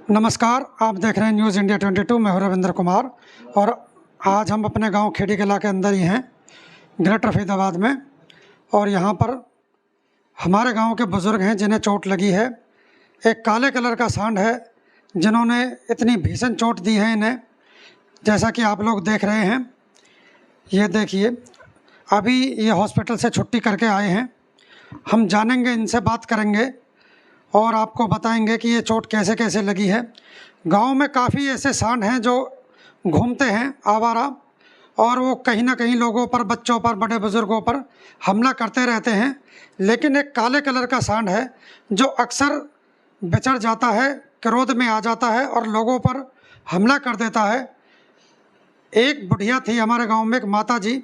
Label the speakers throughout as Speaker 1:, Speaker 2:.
Speaker 1: नमस्कार, आप देख रहे हैं न्यूज़ इंडिया 22। मैं हूं रविंद्र कुमार और आज हम अपने गांव खेड़ी कला के अंदर ही हैं, ग्रेटर फरीदाबाद में। और यहां पर हमारे गांव के बुज़ुर्ग हैं जिन्हें चोट लगी है। एक काले कलर का सांड है जिन्होंने इतनी भीषण चोट दी है इन्हें, जैसा कि आप लोग देख रहे हैं। ये देखिए, अभी ये हॉस्पिटल से छुट्टी करके आए हैं। हम जानेंगे, इनसे बात करेंगे और आपको बताएंगे कि ये चोट कैसे कैसे लगी है। गांव में काफ़ी ऐसे सांड हैं जो घूमते हैं आवारा, और वो कहीं ना कहीं लोगों पर, बच्चों पर, बड़े बुज़ुर्गों पर हमला करते रहते हैं। लेकिन एक काले कलर का सांड है जो अक्सर बिछड़ जाता है, क्रोध में आ जाता है और लोगों पर हमला कर देता है। एक बुढ़िया थी हमारे गांव में, एक माता जी,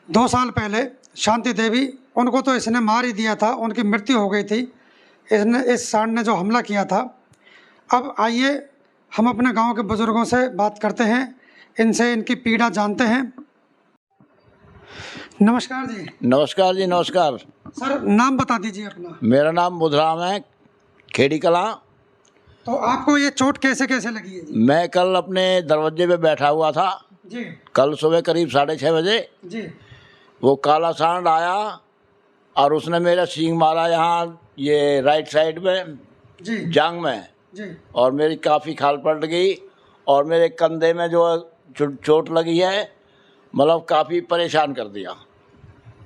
Speaker 1: 2 साल पहले, शांति देवी, उनको तो इसने मार ही दिया था, उनकी मृत्यु हो गई थी इस सांड ने जो हमला किया था। अब आइए हम अपने गांव के बुज़ुर्गों से बात करते हैं, इनसे इनकी पीड़ा जानते हैं। नमस्कार जी।
Speaker 2: नमस्कार जी, नमस्कार।
Speaker 1: सर, नाम बता दीजिए अपना।
Speaker 2: मेरा नाम बुधराम है, खेड़ी कला।
Speaker 1: तो आपको ये चोट कैसे कैसे लगी है जी?
Speaker 2: मैं कल अपने दरवाजे पे बैठा हुआ था
Speaker 1: जी।
Speaker 2: कल सुबह करीब 6:30 बजे।
Speaker 1: जी।
Speaker 2: वो काला सांड आया और उसने मेरा सींग मारा यहाँ, ये राइट साइड में,
Speaker 1: जी।
Speaker 2: जांग में,
Speaker 1: जी।
Speaker 2: और मेरी काफ़ी खाल पलट गई और मेरे कंधे में जो चोट लगी है, मतलब काफ़ी परेशान कर दिया।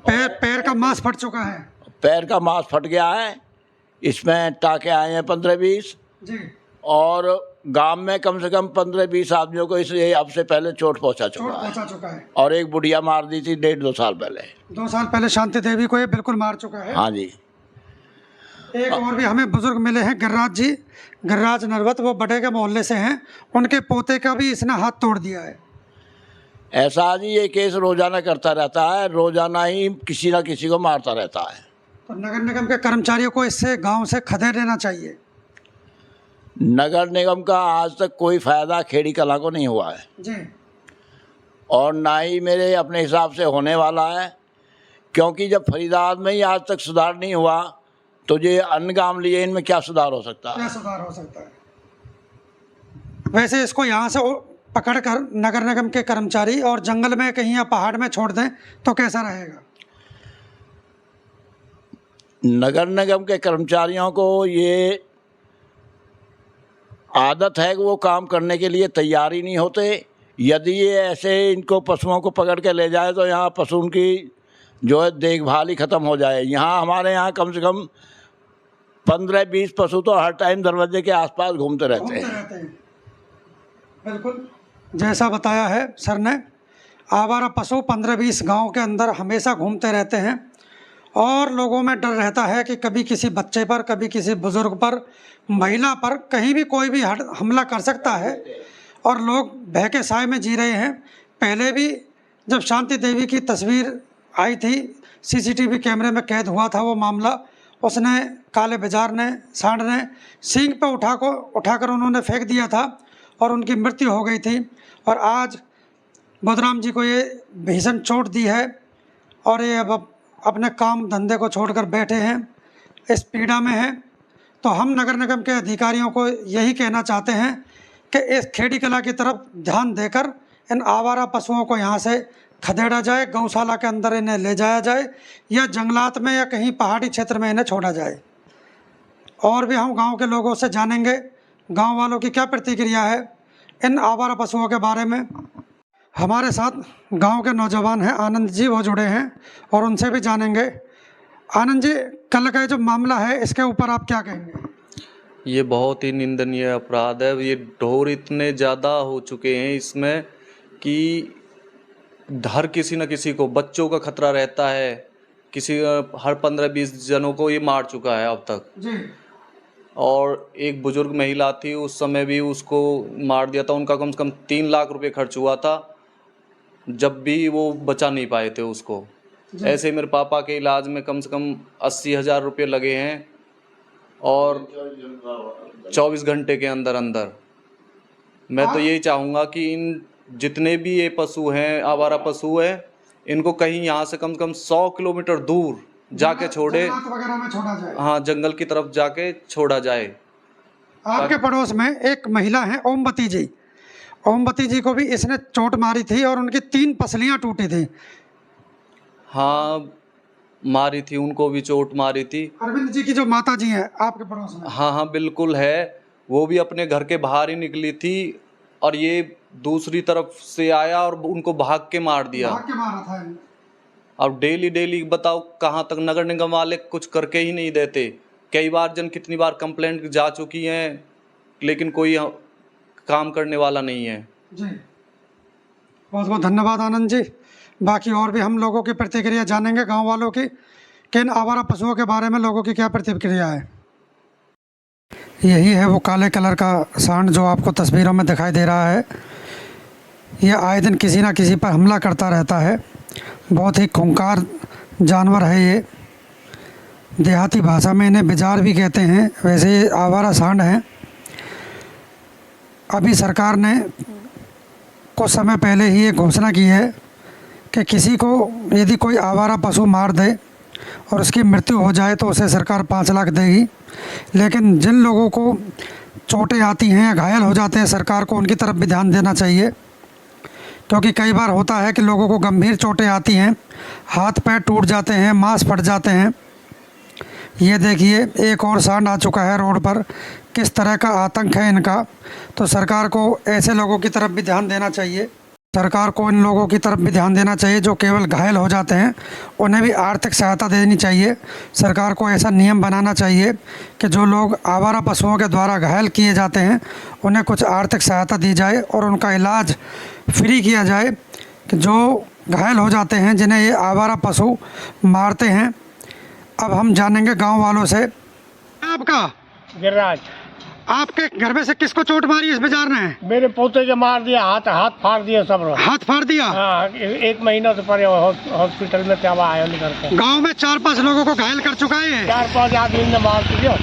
Speaker 1: पैर का मांस फट चुका है?
Speaker 2: पैर का मांस फट गया है, इसमें टाँके आए हैं 15-20।
Speaker 1: जी।
Speaker 2: और गांव में कम से कम 15-20 आदमियों को इसलिए अब से पहले चोट पहुंचा चुका है। और एक बुढ़िया मार दी थी 1.5-2 साल पहले।
Speaker 1: 2 साल पहले शांति देवी को ये बिल्कुल मार चुका है।
Speaker 2: हाँ जी।
Speaker 1: एक और भी हमें बुजुर्ग मिले हैं, गिरिराज जी, गिरिराज नरवत, वो बड़े के मोहल्ले से हैं। उनके पोते का भी इसने हाथ तोड़ दिया है।
Speaker 2: ऐसा जी, ये केस रोजाना करता रहता है, रोजाना ही किसी ना किसी को मारता रहता है।
Speaker 1: तो नगर निगम के कर्मचारियों को इससे गांव से खदेड़ देना चाहिए।
Speaker 2: नगर निगम का आज तक कोई फायदा खेड़ी कला को नहीं हुआ है
Speaker 1: जी।
Speaker 2: और ना ही मेरे अपने हिसाब से होने वाला है, क्योंकि जब फरीदाबाद में ही आज तक सुधार नहीं हुआ तो ये अन्य गांव लिए इनमें क्या सुधार हो सकता है?
Speaker 1: क्या सुधार हो सकता है? वैसे इसको यहाँ से पकड़कर नगर निगम के कर्मचारी और जंगल में कहीं या पहाड़ में छोड़ दें तो कैसा रहेगा?
Speaker 2: नगर निगम के कर्मचारियों को ये आदत है कि वो काम करने के लिए तैयार ही नहीं होते। यदि ये ऐसे इनको पशुओं को पकड़ के ले जाए तो यहाँ पशु की जो है देखभाल ही ख़त्म हो जाए। यहाँ हमारे यहाँ कम से कम 15-20 पशु तो हर टाइम दरवाजे के आसपास घूमते रहते हैं।
Speaker 1: बिल्कुल जैसा बताया है सर ने, आवारा पशु 15-20 गांव के अंदर हमेशा घूमते रहते हैं और लोगों में डर रहता है कि कभी किसी बच्चे पर, कभी किसी बुजुर्ग पर, महिला पर, कहीं भी कोई भी हमला कर सकता है और लोग भय के साए में जी रहे हैं। पहले भी जब शांति देवी की तस्वीर आई थी, सीसीटीवी कैमरे में कैद हुआ था वो मामला, उसने काले बाजार ने, सांड ने सींग पे उठाकर उन्होंने फेंक दिया था और उनकी मृत्यु हो गई थी। और आज बुधराम जी को ये भीषण चोट दी है और ये अब अपने काम धंधे को छोड़कर बैठे हैं, इस पीड़ा में हैं। तो हम नगर निगम के अधिकारियों को यही कहना चाहते हैं कि इस खेड़ी कला की तरफ ध्यान देकर इन आवारा पशुओं को यहाँ से खदेड़ा जाए, गौशाला के अंदर इन्हें ले जाया जाए या जंगलात में या कहीं पहाड़ी क्षेत्र में इन्हें छोड़ा जाए। और भी हम गांव के लोगों से जानेंगे गांव वालों की क्या प्रतिक्रिया है इन आवारा पशुओं के बारे में। हमारे साथ गांव के नौजवान हैं, आनंद जी, वो जुड़े हैं और उनसे भी जानेंगे। आनंद जी, कल का जो मामला है इसके ऊपर आप क्या कहेंगे?
Speaker 3: ये बहुत ही निंदनीय अपराध है। ये ढोर इतने ज़्यादा हो चुके हैं इसमें कि हर किसी न किसी को, बच्चों का खतरा रहता है, किसी हर 15-20 जनों को ये मार चुका है अब तक
Speaker 1: जी।
Speaker 3: और एक बुजुर्ग महिला थी, उस समय भी उसको मार दिया था। उनका कम से कम 3 लाख रुपए खर्च हुआ था, जब भी वो बचा नहीं पाए थे उसको। ऐसे ही मेरे पापा के इलाज में कम से कम 80,000 रुपये लगे हैं और 24 घंटे के अंदर अंदर। मैं तो यही चाहूँगा कि इन जितने भी ये पशु हैं, आवारा पशु हैं, इनको कहीं यहाँ से कम 100 किलोमीटर दूर जाके छोड़े,
Speaker 1: वगैरह में छोड़ा जाए।
Speaker 3: हाँ, जंगल की तरफ जाके छोड़ा जाए।
Speaker 1: आपके पड़ोस में एक महिला है ओमवती जी, ओमवती जी को भी इसने चोट मारी थी और उनकी 3 पसलियां टूटी थी।
Speaker 3: हाँ मारी थी, उनको भी चोट मारी थी।
Speaker 1: अरविंद जी की जो माता जी हैं आपके पड़ोस में,
Speaker 3: हाँ हाँ बिल्कुल है, वो भी अपने घर के बाहर ही निकली थी और ये दूसरी तरफ से आया और उनको भाग के मार दिया।
Speaker 1: भाग के मारा था इन्हें।
Speaker 3: अब डेली डेली बताओ कहाँ तक, नगर निगम वाले कुछ करके ही नहीं देते। कई बार कितनी बार कंप्लेंट जा चुकी हैं लेकिन कोई काम करने वाला नहीं है।
Speaker 1: जी बहुत बहुत धन्यवाद आनंद जी। बाकी और भी हम लोगों की प्रतिक्रिया जानेंगे, गांव वालों की, कि इन आवारा पशुओं के बारे में लोगों की क्या प्रतिक्रिया है। यही है वो काले कलर का सांड जो आपको तस्वीरों में दिखाई दे रहा है। ये आए दिन किसी ना किसी पर हमला करता रहता है। बहुत ही खूंखार जानवर है ये। देहाती भाषा में इन्हें बिजार भी कहते हैं, वैसे ये आवारा सांड हैं। अभी सरकार ने कुछ समय पहले ही ये घोषणा की है कि किसी को यदि कोई आवारा पशु मार दे और उसकी मृत्यु हो जाए तो उसे सरकार 5 लाख देगी। लेकिन जिन लोगों को चोटें आती हैं या घायल हो जाते हैं, सरकार को उनकी तरफ भी ध्यान देना चाहिए, क्योंकि कई बार होता है कि लोगों को गंभीर चोटें आती हैं, हाथ पैर टूट जाते हैं, मांस फट जाते हैं। ये देखिए एक और सांड आ चुका है रोड पर, किस तरह का आतंक है इनका। तो सरकार को ऐसे लोगों की तरफ भी ध्यान देना चाहिए। सरकार को इन लोगों की तरफ भी ध्यान देना चाहिए जो केवल घायल हो जाते हैं, उन्हें भी आर्थिक सहायता देनी चाहिए। सरकार को ऐसा नियम बनाना चाहिए कि जो लोग आवारा पशुओं के द्वारा घायल किए जाते हैं उन्हें कुछ आर्थिक सहायता दी जाए और उनका इलाज फ्री किया जाए। कि जो घायल हो जाते हैं, जिन्हें ये आवारा पशु मारते हैं। अब हम जानेंगे गाँव वालों से। आपका
Speaker 4: गिरिराज,
Speaker 1: आपके घर में से किसको चोट मारी इस बाजार ने?
Speaker 4: मेरे पोते के मार दिया, हाथ फाड़ दिया सब।
Speaker 1: हाथ फाड़ दिया?
Speaker 4: हाँ, 1 महीना से पड़े हॉस्पिटल में क्या आया निकल के।
Speaker 1: गांव में 4-5 लोगों को घायल कर चुका है।
Speaker 4: 4-5 आदमी ने मार दिया,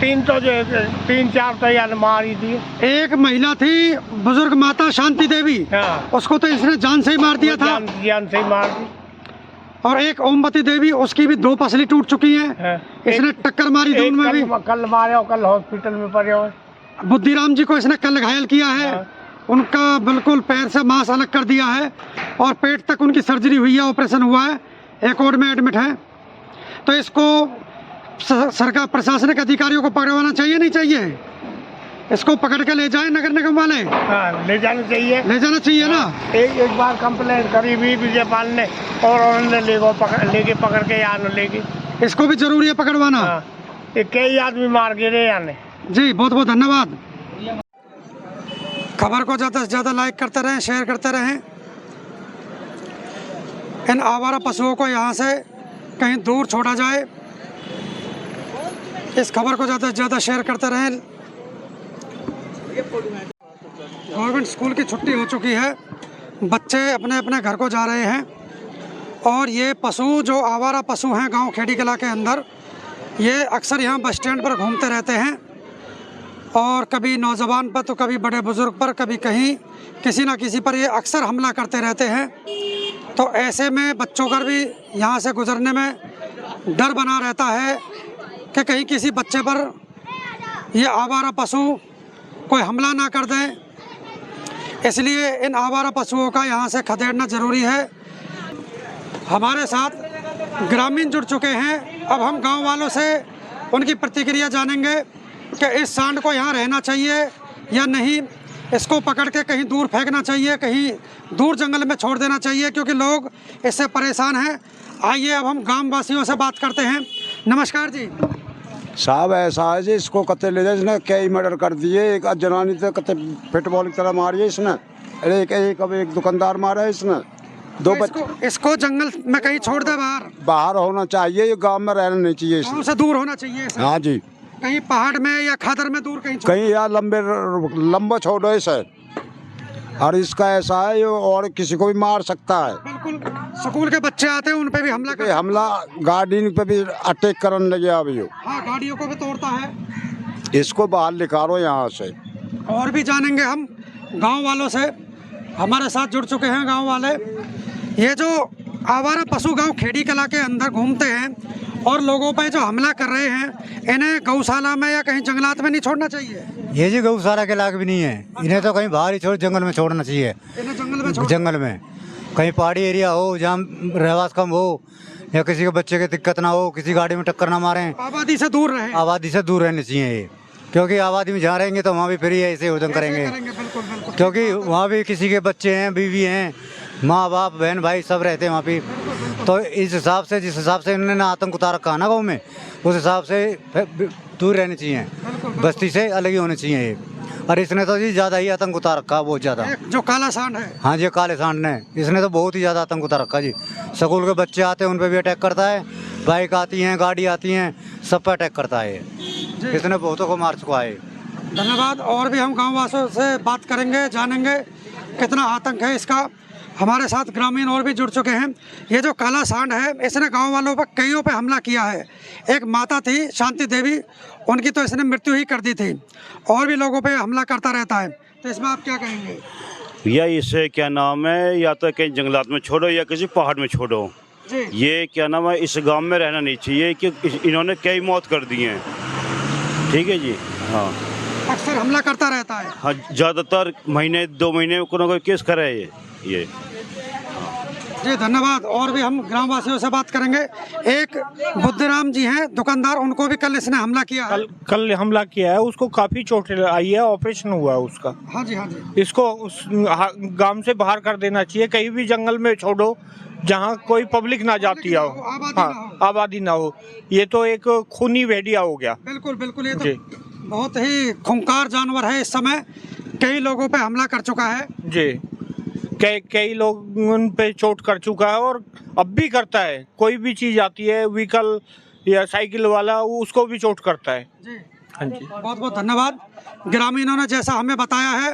Speaker 4: 3-4 तो यार मारी दी।
Speaker 1: एक महिला थी बुजुर्ग माता शांति देवी,
Speaker 4: हाँ,
Speaker 1: उसको तो इसने जान से ही मार दिया था।
Speaker 4: जान से ही मार दी।
Speaker 1: और एक ओमवती देवी, उसकी भी 2 पसली टूट चुकी हैं।
Speaker 4: हाँ,
Speaker 1: इसने टक्कर मारी दोनों में भी।
Speaker 4: कल मारे और कल हॉस्पिटल में पड़े हो।
Speaker 1: बुद्धिराम जी को इसने कल घायल किया है।
Speaker 4: हाँ।
Speaker 1: उनका बिल्कुल पैर से मांस अलग कर दिया है और पेट तक उनकी सर्जरी हुई है, ऑपरेशन हुआ है, एक और में एडमिट है। तो इसको सरकार प्रशासनिक अधिकारियों को पकड़वाना चाहिए नहीं चाहिए? इसको पकड़ के ले जाए नगर निगम वाले।
Speaker 4: हाँ, ले जाना चाहिए,
Speaker 1: ले जाना चाहिए ना।
Speaker 4: एक बार कंप्लेंट करी भी विजयपाल ने और उन्होंने लेके पकड़ के यहाँ लेके।
Speaker 1: इसको भी जरूरी है पकड़वाना।
Speaker 4: हाँ, कई आदमी मार गिरे यानी।
Speaker 1: जी बहुत बहुत धन्यवाद। खबर को ज़्यादा से ज़्यादा लाइक करते रहें, शेयर करते रहें। इन आवारा पशुओं को यहाँ से कहीं दूर छोड़ा जाए। इस खबर को ज़्यादा से ज़्यादा शेयर करते रहें। गवर्नमेंट स्कूल की छुट्टी हो चुकी है, बच्चे अपने अपने घर को जा रहे हैं। और ये पशु जो आवारा पशु हैं गांव खेड़ी कला के अंदर, ये अक्सर यहाँ बस स्टैंड पर घूमते रहते हैं और कभी नौजवान पर तो कभी बड़े बुजुर्ग पर, कभी कहीं किसी ना किसी पर ये अक्सर हमला करते रहते हैं। तो ऐसे में बच्चों का भी यहाँ से गुजरने में डर बना रहता है कि कहीं किसी बच्चे पर ये आवारा पशु कोई हमला ना कर दें। इसलिए इन आवारा पशुओं का यहाँ से खदेड़ना ज़रूरी है। हमारे साथ ग्रामीण जुड़ चुके हैं। अब हम गांव वालों से उनकी प्रतिक्रिया जानेंगे कि इस सांड को यहाँ रहना चाहिए या नहीं, इसको पकड़ के कहीं दूर फेंकना चाहिए, कहीं दूर जंगल में छोड़ देना चाहिए, क्योंकि लोग इससे परेशान हैं। आइए अब हम गांव वासियों से बात करते हैं। नमस्कार जी।
Speaker 5: साहब ऐसा है जी, इसको कत्ते ले जाए, इसने कई मर्डर कर दिए। एक जनानी तो कत्ते फुटबॉल की तरह मारी है इसने। एक दुकानदार मारा है इसने। 2 बच्चे।
Speaker 1: इसको जंगल में कहीं छोड़ दे, बाहर
Speaker 5: होना चाहिए, ये गांव में रहना नहीं चाहिए।
Speaker 1: गाँव से दूर होना चाहिए इसे।
Speaker 5: हाँ जी,
Speaker 1: कहीं पहाड़ में या खादर में दूर
Speaker 5: कहीं यार लंबा छोड़ो इसे। और इसका ऐसा है और किसी को भी मार सकता है।
Speaker 1: बिल्कुल, स्कूल के बच्चे आते हैं उन पे भी हमला
Speaker 5: गाड़ी पे भी अटैक करने लगे अभी।
Speaker 1: हाँ, गाड़ियों को भी तोड़ता है।
Speaker 5: इसको बाहर निकालो यहाँ से।
Speaker 1: और भी जानेंगे हम गांव वालों से। हमारे साथ जुड़ चुके हैं गांव वाले। ये जो आवारा पशु गांव खेड़ी कला के अंदर घूमते हैं और लोगों पे जो हमला कर रहे हैं इन्हें गौशाला में या कहीं जंगलात में नहीं छोड़ना चाहिए?
Speaker 6: ये जी गौशाला के लायक भी नहीं है, इन्हें तो कहीं बाहर ही छोड़ जंगल में छोड़ना चाहिए।
Speaker 1: इन्हें जंगल में
Speaker 6: जंगल में कहीं पहाड़ी एरिया हो जहाँ रहवास कम हो, या किसी के बच्चे की दिक्कत ना हो, किसी गाड़ी में टक्कर ना मारें,
Speaker 1: आबादी से दूर रहे।
Speaker 6: आबादी से दूर रहने चाहिए ये, क्योंकि आबादी में जहाँ रहेंगे तो वहाँ भी फिर ऐसे हुड़दंग करेंगे,
Speaker 1: बिल्कुल बिल्कुल।
Speaker 6: क्योंकि वहाँ भी किसी के बच्चे हैं, बीवी हैं, माँ बाप बहन भाई सब रहते हैं वहाँ पे। तो इस हिसाब से, जिस हिसाब से इन्होंने आतंक उतार रखा है ना गाँव में, उस हिसाब से दूर रहने चाहिए, बस्ती से अलग ही होने चाहिए ये। और इसने तो जी ज़्यादा ही आतंक उतार रखा, बहुत ज़्यादा।
Speaker 1: जो काला सांड है,
Speaker 6: हाँ जी, काले सांड ने, इसने तो बहुत ही ज़्यादा आतंक उतार रखा जी। स्कूल के बच्चे आते हैं उन पर भी अटैक करता है, बाइक आती हैं, गाड़ी आती हैं, सब पर अटैक करता है ये। इसने बहुतों को मार चुका है।
Speaker 1: धन्यवाद। और भी हम गाँव वासियों से बात करेंगे, जानेंगे कितना आतंक है इसका। हमारे साथ ग्रामीण और भी जुड़ चुके हैं। ये जो काला सांड है इसने गांव वालों पर कईयों पे हमला किया है। एक माता थी शांति देवी, उनकी तो इसने मृत्यु ही कर दी थी, और भी लोगों पे हमला करता रहता है। तो इसमें आप क्या कहेंगे?
Speaker 7: या इसे क्या नाम है, या तो कहीं जंगलात में छोड़ो या किसी पहाड़ में छोड़ो
Speaker 1: जी।
Speaker 7: ये क्या नाम है, इस गांव में रहना नहीं चाहिए कि इन्होंने कई मौत कर दी हैं। ठीक है जी। हाँ,
Speaker 1: अक्सर हमला करता रहता है।
Speaker 7: हाँ, ज़्यादातर महीने 2 महीने कोई ना कोई केस करे ये।
Speaker 1: जी धन्यवाद। और भी हम ग्रामवासियों से बात करेंगे। एक बुद्धिराम जी हैं दुकानदार, उनको भी कल इसने हमला किया है।
Speaker 8: कल हमला किया है, उसको काफी चोट आई है, ऑपरेशन हुआ है उसका।
Speaker 1: हाँ जी, हाँ जी।
Speaker 8: इसको उस गांव से बाहर कर देना चाहिए, कहीं भी जंगल में छोड़ो जहां कोई पब्लिक ना जाती हो, हाँ, आबादी ना हो। ये तो एक खूनी भेड़िया हो गया।
Speaker 1: बिल्कुल बिल्कुल। ये तो बहुत ही खूंखार जानवर है। इस समय कई लोगों पे हमला कर चुका है
Speaker 8: जी, कई लोग उन पे चोट कर चुका है और अब भी करता है। कोई भी चीज आती है, व्हीकल या साइकिल वाला, उसको भी चोट करता है
Speaker 1: जी।
Speaker 8: हाँ जी,
Speaker 1: बहुत बहुत धन्यवाद। ग्रामीणों ने जैसा हमें बताया है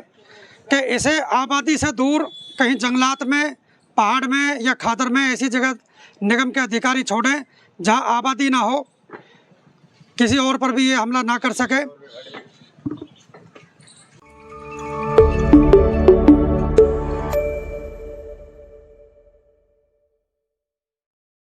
Speaker 1: कि इसे आबादी से दूर कहीं जंगलात में, पहाड़ में या खादर में, ऐसी जगह निगम के अधिकारी छोड़ें जहां आबादी ना हो, किसी और पर भी ये हमला ना कर सके।